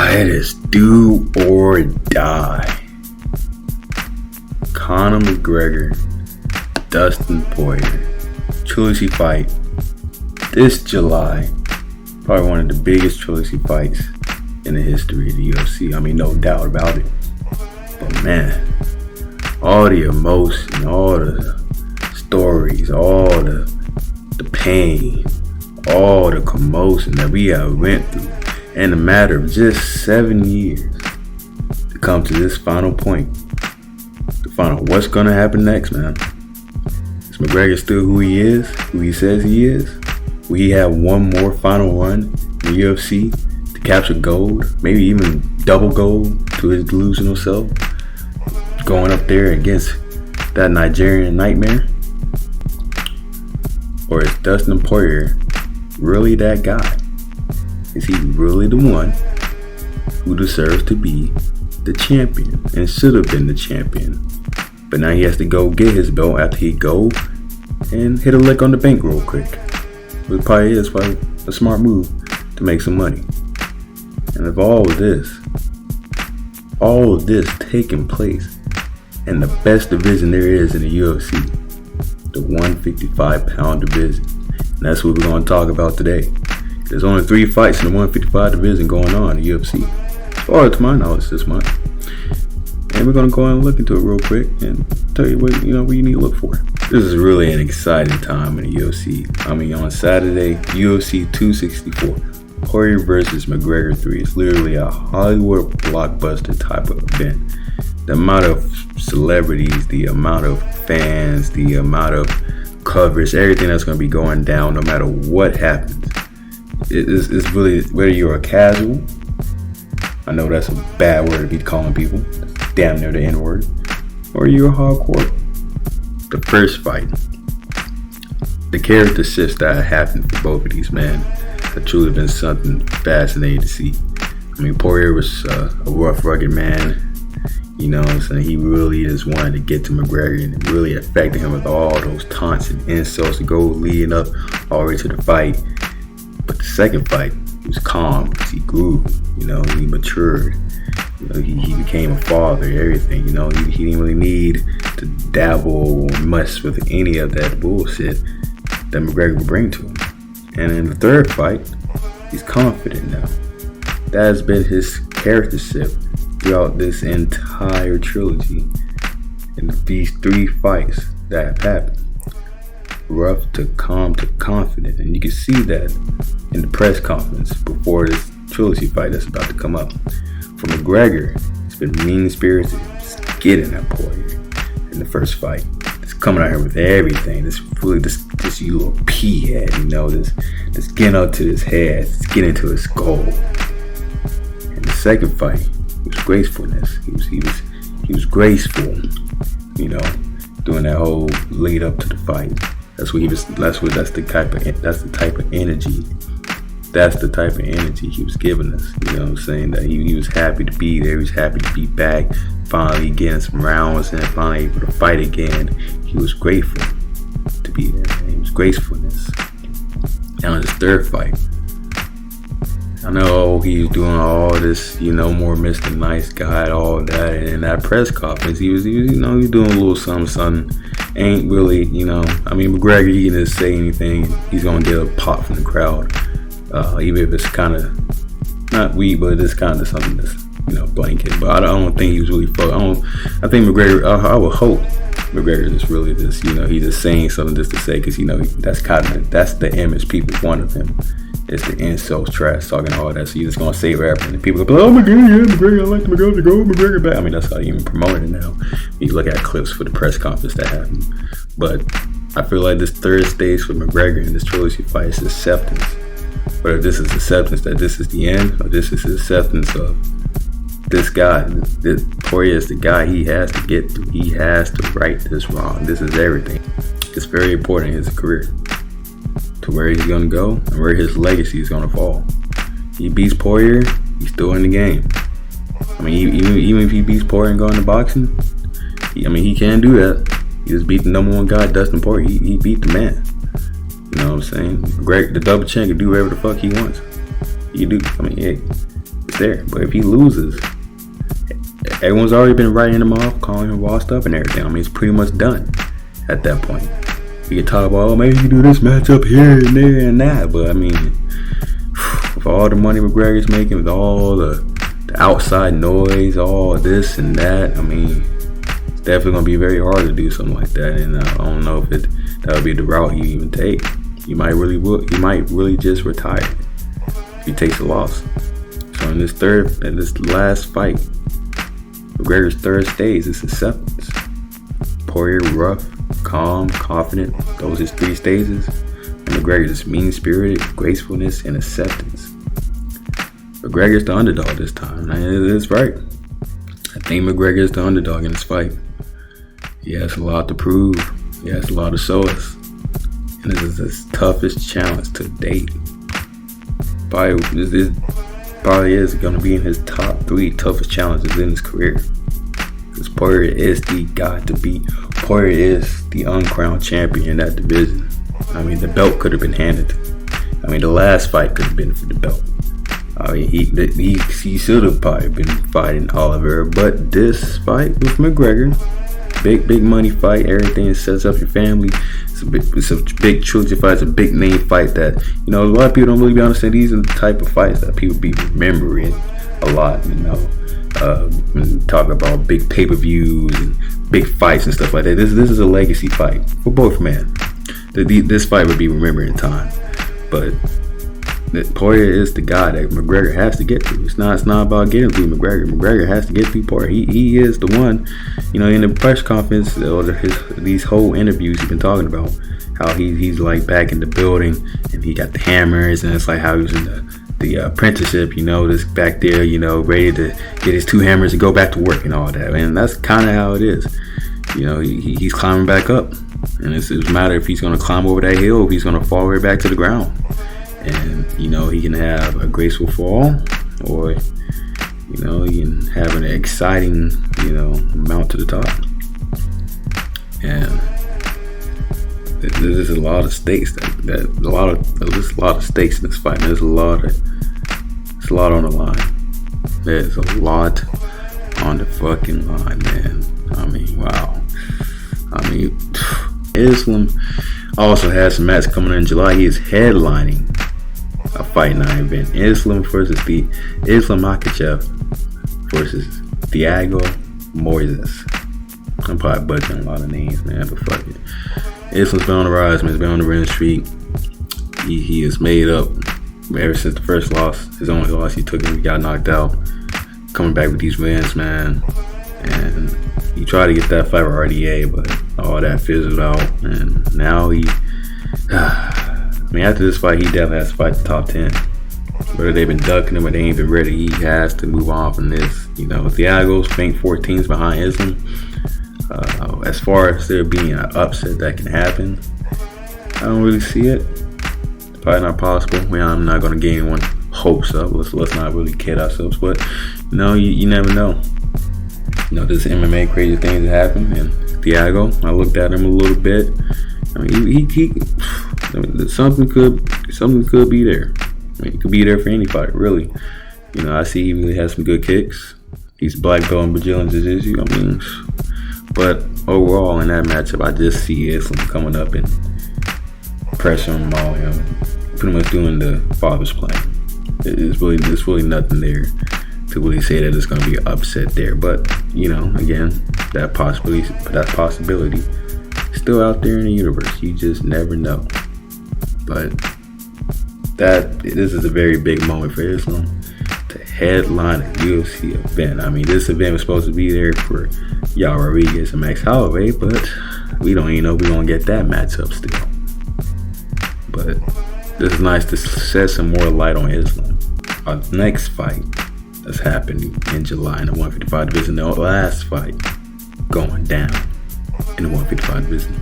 It is do or die. Conor McGregor, Dustin Poirier, trilogy fight this July. Probably one of the biggest trilogy fights in the history of the UFC. I mean, no doubt about it. But man, all the emotion, all the stories, all the pain, all the commotion that we have went through in a matter of just 7 years to come to this final point, to find out what's gonna happen next, man. Is McGregor still who he is, who he says he is? Will he have one more final run in the UFC to capture gold, maybe even double gold to his delusional self, going up there against that Nigerian nightmare? Or is Dustin Poirier really that guy? Is he really the one who deserves to be the champion and should have been the champion? But now he has to go get his belt after he go and hit a lick on the bank real quick. It probably is a smart move to make some money. And if all of this taking place in the best division there is in the UFC, the 155-pound division. And that's what we're going to talk about today. There's only 3 fights in the 155 division going on in the UFC, as far as to my knowledge this month. And we're going to go and look into it real quick and tell you what you need to look for. This is really an exciting time in the UFC. I mean, on Saturday, UFC 264, Poirier versus McGregor 3. It's literally a Hollywood blockbuster type of event. The amount of celebrities, the amount of fans, the amount of coverage, everything that's going to be going down no matter what happens. It's really, whether you're a casual, I know that's a bad word to be calling people, damn near the N-word, or you're a hardcore. The first fight, the character shifts that happened for both of these men have truly been something fascinating to see. I mean, Poirier was a rough, rugged man. You know what I'm saying? He really just wanted to get to McGregor, and it really affected him with all those taunts and insults to go leading up all the way to the fight. But the second fight, he was calm because he grew, he matured. He became a father, everything, he didn't really need to dabble or mess with any of that bullshit that McGregor would bring to him. And in the third fight, he's confident now. That has been his character shift throughout this entire trilogy. In these 3 fights that have happened. Rough to calm to confident. And you can see that in the press conference before this trilogy fight that's about to come up. For McGregor, it's been mean-spirited, just getting at Poirier in the first fight. Just coming out here with everything. This you little pea head, this getting up to his head, just getting to his skull. In the second fight, it was gracefulness. He was graceful, doing that whole lead up to the fight. That's the type of energy. That's the type of energy he was giving us. Saying that he was happy to be there. He was happy to be back. Finally getting some rounds and finally able to fight again. He was grateful to be there. Man. He was gracefulness. Now in his third fight, I know he was doing all this, more Mr. Nice Guy, all that. And in that press conference, he was doing a little something. Ain't really, McGregor, he can just say anything. He's gonna get a pop from the crowd, even if it's kind of not weak, but it's kind of something that's blanket. But I don't think he was really focused. I think McGregor. I would hope McGregor is really just, he's just saying something just to say, because that's the image people want of him. It's the insults, trash talking, all that. So you're just gonna say rapping, and people go, "Oh my God, yeah, McGregor, I like McGregor to go, McGregor back." I mean, that's how you even promote it now. You look at clips for the press conference that happened. But I feel like this third stage for McGregor in this trilogy fight is acceptance. Whether this is acceptance that this is the end, or this is acceptance of this guy. This Poirier is the guy he has to get to. He has to right this wrong. This is everything. It's very important in his career, to where he's going to go and where his legacy is going to fall. He beats Poirier, he's still in the game. I mean, even if he beats Poirier and go into boxing, he can do that. He just beat the number 1 guy, Dustin Poirier. He beat the man. You know what I'm saying? Greg, the double champ, can do whatever the fuck he wants. He can do. It's there. But if he loses, everyone's already been writing him off, calling him washed up and everything. I mean, it's pretty much done at that point. You can talk about, oh, maybe you do this matchup here and there and that. But I mean, with all the money McGregor's making, with all the outside noise, all this and that, I mean, it's definitely going to be very hard to do something like that. And I don't know if that would be the route he even take. He might really just retire if he takes a loss. So in this last fight, McGregor's third stage is acceptance. Poirier rough, calm, confident. Those are his 3 stages. And McGregor's is mean-spirited, gracefulness, and acceptance. McGregor's the underdog this time. And it's right. I think McGregor's the underdog in this fight. He has a lot to prove. He has a lot to show us. And this is his toughest challenge to date. Probably is going to be in his top 3 toughest challenges in his career. Because Poirier is the guy to beat. Poirier is the uncrowned champion in that division. I mean, the belt could have been handed. I mean, the last fight could have been for the belt. I mean, he should have probably been fighting Oliver. But this fight with McGregor, big money fight, everything sets up your family. It's a big trilogy fight. It's a big name fight that, you know, a lot of people don't really be understand. These are the type of fights that people be remembering a lot, you know. When you talk about big pay-per-views and big fights and stuff like that. This is a legacy fight for both men. This fight would be remembered in time. But Poirier is the guy that McGregor has to get through. It's not about getting through McGregor. McGregor has to get through Poirier. He is the one, you know, in the press conference or these whole interviews he's been talking about, how he's like back in the building and he got the hammers, and it's like how he was in the apprenticeship, you know, just back there, you know, ready to get his 2 hammers and go back to work and all that. And that's kind of how it is. You know, he's climbing back up, and it's a matter if he's going to climb over that hill, or if he's going to fall right back to the ground. And, you know, he can have a graceful fall, or, you know, he can have an exciting, you know, mount to the top. And there's a lot of stakes there's a lot of stakes in this fight. There's a lot on the line. There's a lot on the fucking line, man. I mean, wow. I mean, Islam also has some matches coming in July. He is headlining a Fight Night event. Islam Makhachev versus Thiago Moises. I'm probably butchering a lot of names, man, but fuck it. Islam's been on the rise, man. He's been on the winning streak. He is made up ever since the first loss. His only loss, he took it. He got knocked out. Coming back with these wins, man. And he tried to get that fight with RDA, but all that fizzled out. And now I mean, after this fight, he definitely has to fight the top 10. Whether they've been ducking him or they ain't been ready, he has to move on from this. You know, Thiago's ranked 14s behind Islam. As far as there being an upset that can happen, I don't really see it. It's probably not possible. Well, I'm not going to get anyone hopes up. Let's not really kid ourselves. But, you know, you never know. You know, there's MMA crazy things that happen. And Thiago, I looked at him a little bit. I mean, something could be there. I mean, he could be there for any fight, really. You know, I see he really has some good kicks. He's black belt in Brazilian Jiu-Jitsu. I mean, but overall in that matchup, I just see Islam coming up and pressuring him all, pretty much doing the father's plan. There's really nothing there to really say that it's going to be an upset there. But, you know, again, that possibility is still out there in the universe. You just never know. But this is a very big moment for Islam to headline a UFC event. I mean, this event was supposed to be there for Yair Rodriguez and Max Holloway, but we don't even know if we're going to get that matchup still. But this is nice to shed some more light on Islam. Our next fight that's happening in July in the 155 division, the last fight going down in the 155 division.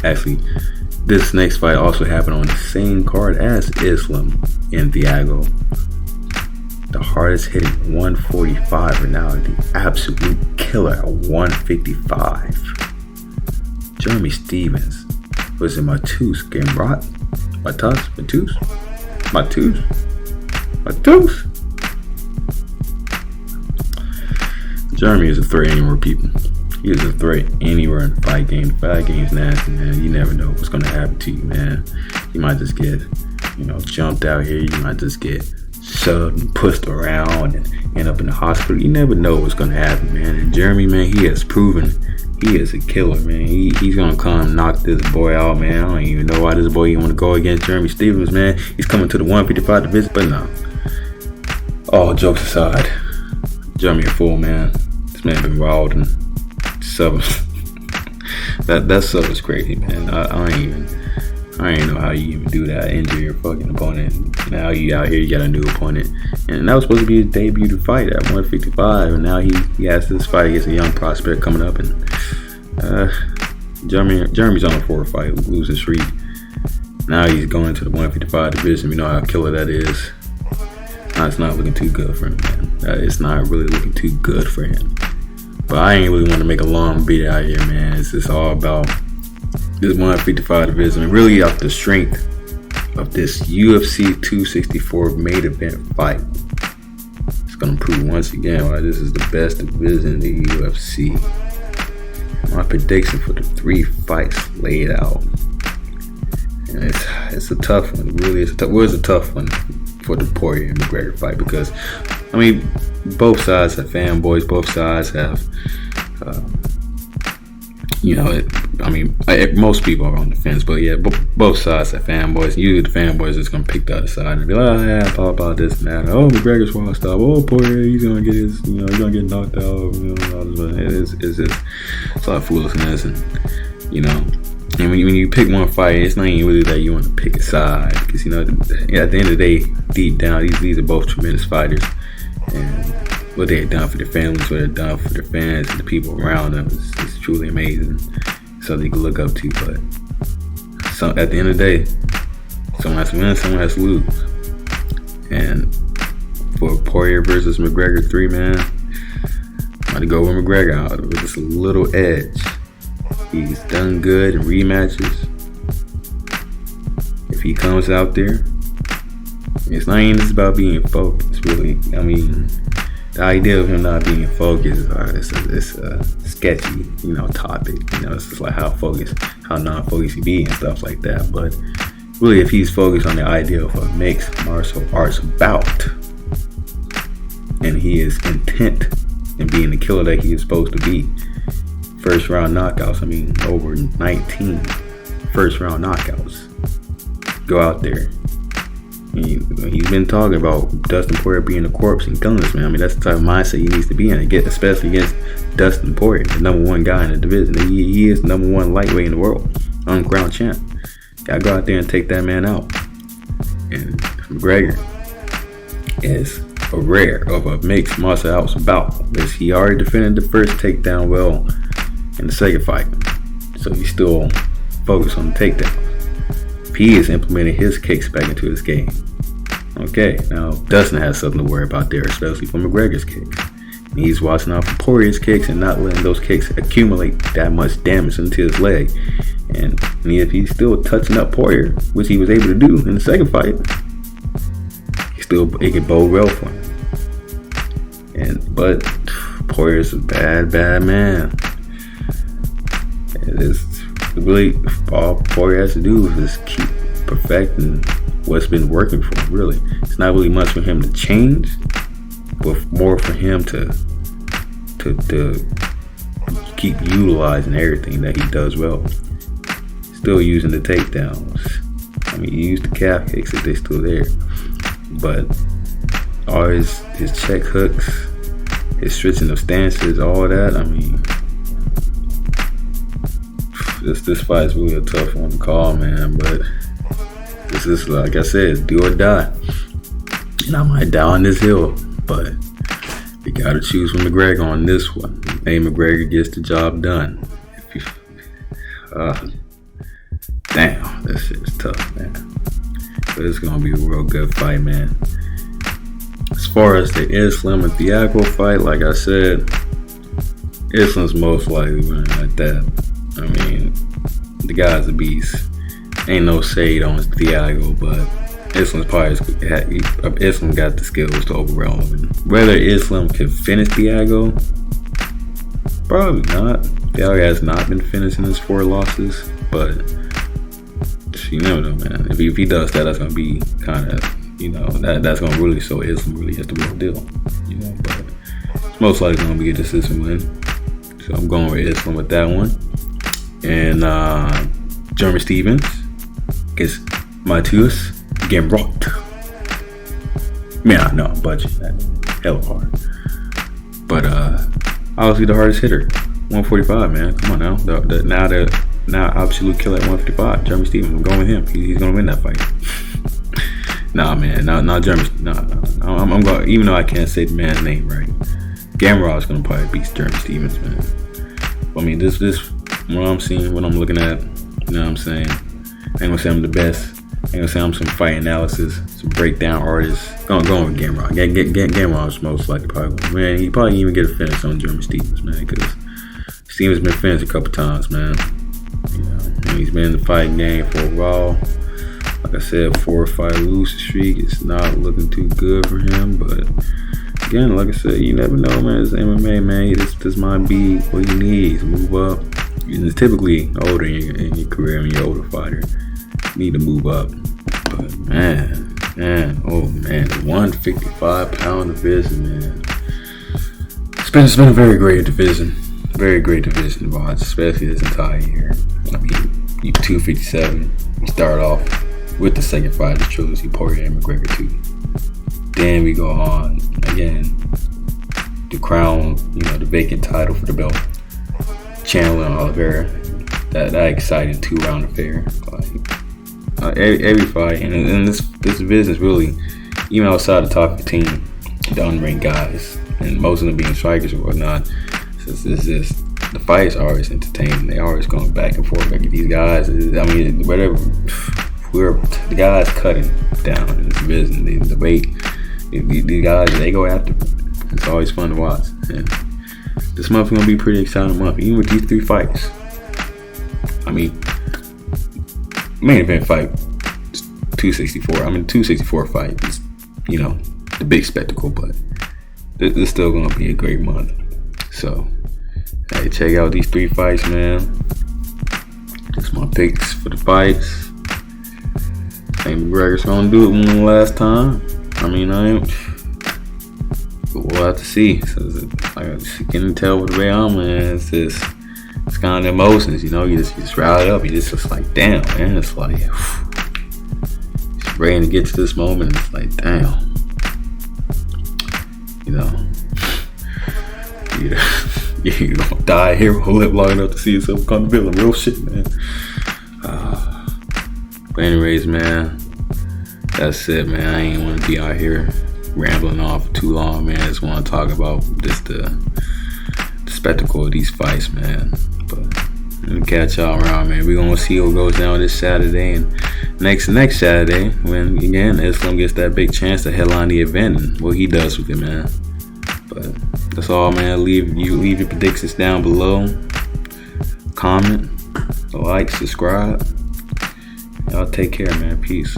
Actually, this next fight also happened on the same card as Islam and Thiago. The hardest hitting 145 are now the absolute killer at 155. Jeremy Stevens versus Matus Gamrot. Matus. Jeremy is a threat anywhere, people. He is a threat anywhere in the fight game. The fight game's nasty, man. You never know what's gonna happen to you, man. You might just get, jumped out here. You might just get shoved and pushed around and end up in the hospital. You never know what's gonna happen, man. And Jeremy, man, he has proven he is a killer, man. He's gonna come knock this boy out, man. I don't even know why this boy even want to go against Jeremy Stephens, man. He's coming to the 155 division, but no. All jokes aside, Jeremy a fool, man. This man been wild and sub. that sub is crazy, man. I ain't know how you even do that. Injure your fucking opponent. Now you out here, you got a new opponent, and that was supposed to be his debut fight at 155, and now he has this fight against a young prospect coming up, and Jeremy's on a 4-fight losing streak. Now he's going to the 155 division. We know how killer that is. Now it's not looking too good for him, man. It's not really looking too good for him. But I ain't really want to make a long beat out here, man. It's just all about this 155 division, and really off the strength of this UFC 264 main event fight. It's gonna prove once again why this is the best division in the UFC. My prediction for the 3 fights laid out, and it's a tough one. It really is a tough one for the Poirier and Mcgregor fight, because both sides have fanboys. Both sides have most people are on the fence, but yeah, both sides have fanboys. Usually the fanboys is gonna pick the other side and be like, oh yeah, blah blah this and that. Oh, McGregor's washed up. Oh, Poirier, he's gonna get he's gonna get knocked out. It's a lot of foolishness, and and when you pick one fight, it's not even really that you want to pick a side, because at the end of the day, deep down, these are both tremendous fighters, and what they have done for their families, what they've done for their fans and the people around them is truly amazing. Something you can look up to. But at the end of the day, someone has to win, someone has to lose. And for Poirier versus McGregor 3, man, I'm going to go with McGregor out with just a little edge. He's done good in rematches. If he comes out there, it's not even just about being focused, really. The idea of him not being focused, it's a sketchy, topic. It's just like how non-focused he be and stuff like that. But really, if he's focused on the idea of a mixed martial arts bout, and he is intent in being the killer that he is supposed to be, first round knockouts. Over 19 first round knockouts. Go out there. He's been talking about Dustin Poirier being a corpse and gunless, man. That's the type of mindset he needs to be in, especially against Dustin Poirier, the number 1 guy in the division. He is the number 1 lightweight in the world, uncrowned champ. Gotta go out there and take that man out. And McGregor is a rare of a mixed martial arts bout, because he already defended the first takedown well in the second fight, so he's still focused on the takedown. He is implementing his kicks back into his game. Okay, now Dustin has something to worry about there, especially for McGregor's kicks. And he's watching out for Poirier's kicks and not letting those kicks accumulate that much damage into his leg. And if he's still touching up Poirier, which he was able to do in the second fight, it could bode well for him. But Poirier's a bad man. It is really all Poirier has to do is just keep perfecting what's been working for him. Really, it's not really much for him to change, but more for him to keep utilizing everything that he does well. Still using the takedowns. He used the calf kicks if they're still there, but all his check hooks, his switching of stances, all that. This fight is really a tough one to call, man, but this is, like I said, do or die. And I might die on this hill, but you gotta choose with McGregor on this one. Hey, McGregor gets the job done. Damn, that shit is tough, man. But it's gonna be a real good fight, man. As far as the Islam and Thiago fight, like I said, Islam's most likely winning like that. The guy's a beast. Ain't no shade on Thiago, but Islam got the skills to overwhelm him. And whether Islam can finish Thiago, Probably not. Poirier has not been finishing his 4 losses, but you never know, man. If he does that, that's gonna be kind of, that's gonna really show Islam really has the real deal, But it's most likely gonna be a decision win. So I'm going with Islam with that one. And Jeremy Stevens against Matthias Gamrot. Man, I know, budget that hella hard. But obviously the hardest hitter, 145, man. Come on now. Now absolute killer at 155. Jeremy Stevens, I'm going with him. He's gonna win that fight. Nah, man, not Jeremy. I'm going. Even though I can't say the man's name right, Gamrot's gonna probably beat Jeremy Stevens, man. I mean, this what I'm seeing, what I'm looking at. You know what I'm saying? I ain't gonna say I'm the best. I ain't gonna say I'm some fight analysis, some breakdown artist. Going with Gamrot. Gamrot's most likely probably. Man, he probably even get a finish on Jeremy Stevens, man, because Stevens been finished a couple times, man. And he's been in the fighting game for a while. Like I said, 4 fight losing streak. It's not looking too good for him, but again, like I said, you never know, man. It's MMA, man. This might be what he needs. Move up. You're typically older in your career, when you're an older fighter, you need to move up. But man, the 155-pound division, man. It's been a very great division. Very great division to watch, especially this entire year. I mean, you 257. We start off with the second fight of the trilogy, Poirier and Mcgregor 2. Then we go on again to crown, the vacant title for the belt. Chandler and Oliveira, that exciting 2-round affair. Like every fight, and this division is really, even outside the top 15, the unranked guys, and most of them being strikers or whatnot. It's just the fights are always entertaining. They always going back and forth. Like these guys, the guys cutting down in this division. The weight, these guys, they go after it. It's always fun to watch. And this month is gonna be a pretty exciting month, even with these 3 fights. I mean, main event fight is 264. I mean, 264 fight is, the big spectacle, but it's still gonna be a great month. So, hey, check out these 3 fights, man. That's my picks for the fights. I think McGregor's gonna do it one last time. I mean, we'll have to see. So, I can tell with the way I'm, man. It's kind of emotions, you just riled up. You just like, damn, man. It's like, just ready to get to this moment. It's like, damn. You gonna die here, whole live long enough to see yourself become the villain. Real shit, man. But anyways, man, that's it, man. I ain't want to be out here rambling off too long, man. I just want to talk about just the spectacle of these fights, man. But let me catch y'all around, man. We're gonna see what goes down this Saturday and next Saturday, when again Islam gets that big chance to headline the event and what he does with it, man. But that's all, man. Leave your predictions down below. Comment, like, subscribe. Y'all take care, man. Peace.